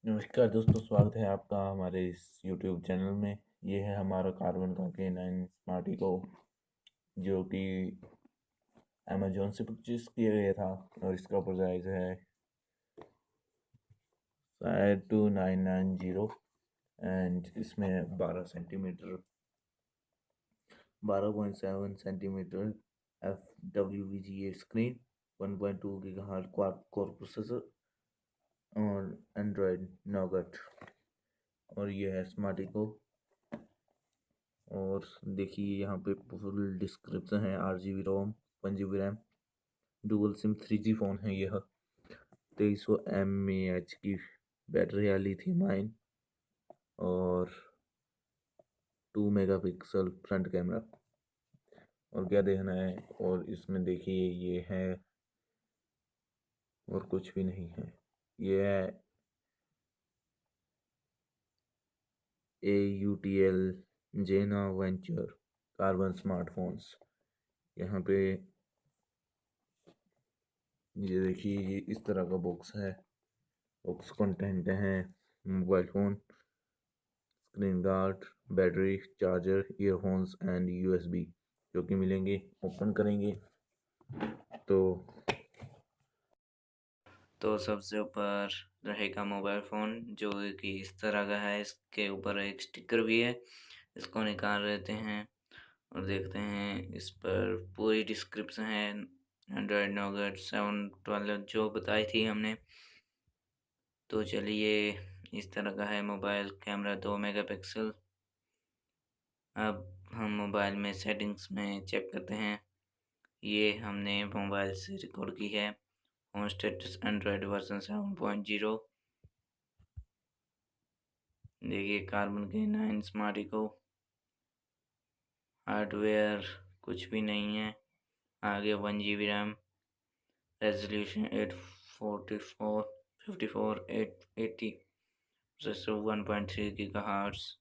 नमस्कार दोस्तों, स्वागत है आपका हमारे इस YouTube चैनल में। ये है हमारा कार्बन का K9 स्मार्ट इको, जो कि अमेजोन से परचेज किया गया था और इसका प्राइस है शायद 2990। एंड इसमें 12.7 centimetre FWVGA screen, 1.2 gigahertz quad core processor और एंड्रॉयड नौगट। और ये है स्मार्ट इको। और देखिए यहाँ पे फुल डिस्क्रिप्शन है। 8 GB रोम, 1 GB RAM, dual SIM 3G phone है यह। 2300 mAh की बैटरी है, लिथियम आयन, और 2 मेगापिक्सल फ्रंट कैमरा। और क्या देखना है, और इसमें देखिए ये है, और कुछ भी नहीं है। ये है AUTL जेना वेंचर कार्बन स्मार्टफोन्स। यहाँ पे ये देखिए, ये इस तरह का बॉक्स है। बॉक्स कंटेंट है mobile phone, screen guard, battery, charger, earphones and USB, जो कि मिलेंगे। ओपन करेंगे तो सबसे ऊपर रहेगा मोबाइल फ़ोन, जो कि इस तरह का है। इसके ऊपर एक स्टिकर भी है। इसको निकाल लेते हैं और देखते हैं। इस पर पूरी डिस्क्रिप्शन है। एंड्रॉयड नोगट 712 जो बताई थी हमने। तो चलिए, इस तरह का है मोबाइल। Camera 2 megapixel. अब हम मोबाइल में सेटिंग्स में चेक करते हैं। ये हमने मोबाइल से रिकॉर्ड की है। Home status Android version 7.0। देखिए, कार्बन के 9 स्मार्ट इको। हार्डवेयर कुछ भी नहीं है। आगे 1 GB RAM, resolution 844 54 880, processor 1.3 GHz।